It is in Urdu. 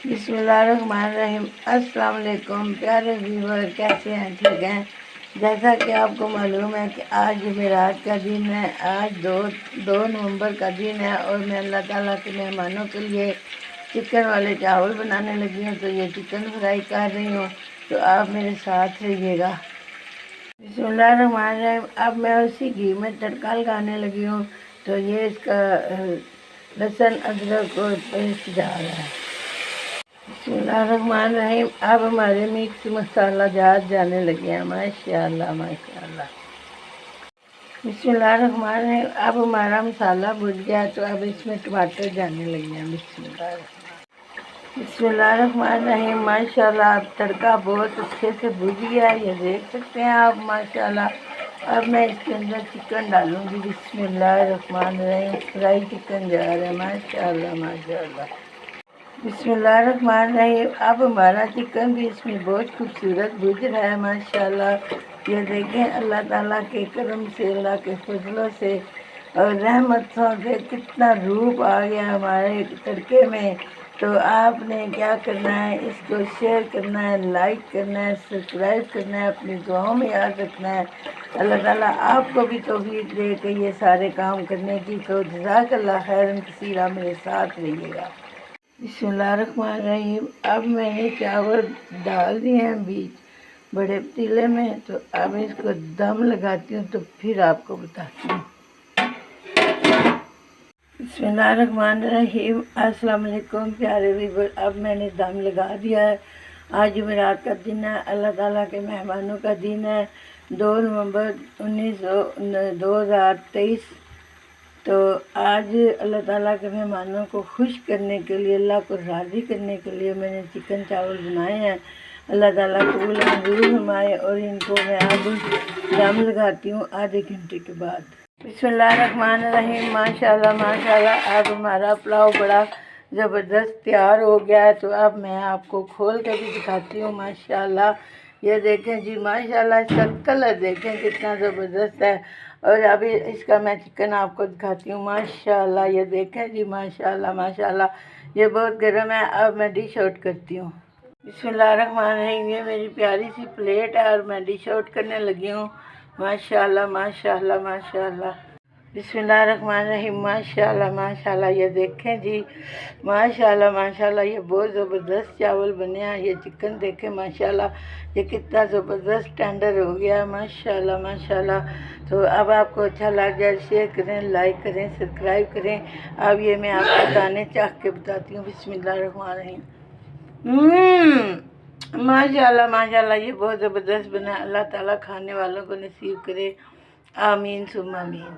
بسم اللہ الرحمن الرحیم۔ السلام علیکم پیارے ویور، کیسے ہیں؟ ٹھیک ہیں؟ جیسا کہ آپ کو معلوم ہے کہ آج جمعرات کا دن ہے، آج دو نومبر کا دن ہے، اور میں اللہ تعالیٰ کے مہمانوں کے لیے چکن والے چاول بنانے لگی ہوں۔ تو یہ چکن فرائی کر رہی ہوں، تو آپ میرے ساتھ رہیے گا۔ بسم اللہ الرحمن الرحیم۔ اب میں اسی گھی میں تڑکا لگانے لگی ہوں، تو یہ اس کا لہسن ادرک اور پیسٹ جا رہا ہے۔ بسم اللہ الرحمن الرحیم۔ اب ہمارے مکس مسالہ جات جانے لگے ہیں، ماشاءاللہ ماشاءاللہ۔ بسم اللہ الرحمن الرحیم۔ اب ہمارا مسالہ بھج گیا، تو اب اس میں ٹماٹر جانے لگے ہیں۔ بسم اللہ الرحمن الرحیم۔ ماشاءاللہ اب تڑکا بہت اچھے سے بھج گیا ہے، یہ دیکھ سکتے ہیں آپ ماشاءاللہ۔ اب میں اس کے اندر چکن ڈالوں گی۔ بسم اللہ الرحمن الرحیم۔ فرائی چکن جا رہا ہے، ماشاءاللہ ماشاءاللہ۔ بسم اللہ الرحمن الرحیم۔ اب ہمارا چکن بھی اس میں بہت خوبصورت بھج رہا ہے، ماشاءاللہ۔ یہ دیکھیں اللہ تعالیٰ کے کرم سے، اللہ کے فضلوں سے اور رحمتوں سے کتنا روپ آ گیا ہمارے تڑکے میں۔ تو آپ نے کیا کرنا ہے، اس کو شیئر کرنا ہے، لائک کرنا ہے، سبسکرائب کرنا ہے، اپنی دعاؤں میں یاد رکھنا ہے۔ اللہ تعالیٰ آپ کو بھی توفیق دے کہ یہ سارے کام کرنے کی۔ تو جزاک اللہ خیراً کثیرا، میرے ساتھ رہیے گا۔ بسم اللہ الرحمن الرحیم۔ اب میں نے چاول ڈال دیے ہیں بیچ بڑے پتیلے میں، تو اب اس کو دم لگاتی ہوں، تو پھر آپ کو بتاتی ہوں۔ بسم اللہ الرحمن الرحیم۔ السلام علیکم پیارے ویور۔ اب میں نے دم لگا دیا ہے۔ آج جمعرات کا دن ہے، اللہ تعالیٰ کے مہمانوں کا دن ہے، 2 نومبر 2023۔ تو آج اللہ تعالیٰ کے مہمانوں کو خوش کرنے کے لیے، اللہ کو راضی کرنے کے لیے میں نے چکن چاول بنائے ہیں۔ اللہ تعالیٰ قبول منظور فرمائے، اور ان کو میں اب دم لگاتی ہوں آدھے گھنٹے کے بعد۔ بسم اللہ الرحمن الرحیم۔ ماشاءاللہ ماشاءاللہ۔ اب ہمارا پلاؤ بڑا زبردست تیار ہو گیا ہے، تو اب میں آپ کو کھول کے بھی دکھاتی ہوں، ماشاءاللہ۔ یہ دیکھیں جی، ماشاءاللہ اس کا کلر دیکھیں کتنا زبردست ہے۔ اور ابھی اس کا میں چکن آپ کو دکھاتی ہوں، ماشاءاللہ۔ یہ دیکھیں جی، ماشاءاللہ ماشاءاللہ۔ یہ بہت گرم ہے، اب میں ڈش آؤٹ کرتی ہوں۔ بسم اللہ الرحمن الرحیم۔ یہ میری پیاری سی پلیٹ ہے، اور میں ڈش آؤٹ کرنے لگی ہوں، ماشاءاللہ ماشاءاللہ ماشاءاللہ۔ بسم اللہ الرحمن الرحیم۔ ماشاءاللہ ماشاءاللہ۔ یہ دیکھیں جی، ماشاءاللہ ماشاءاللہ۔ یہ بہت زبردست چاول بنے ہیں۔ یہ چکن دیکھیں ماشاءاللہ، یہ کتنا زبردست ٹینڈر ہو گیا ہے، ماشاءاللہ ماشاءاللہ۔ تو اب آپ کو اچھا لگ جائے، شیئر کریں، لائک کریں، سبسکرائب کریں۔ اب یہ میں آپ کو دانے چاک کے بتاتی ہوں۔ بسم اللہ الرحمن الرحیم۔ ماشاءاللہ ماشاءاللہ۔ یہ بہت زبردست بنا ہے۔ اللہ تعالیٰ کھانے والوں کو نصیب کرے، آمین ثم آمین۔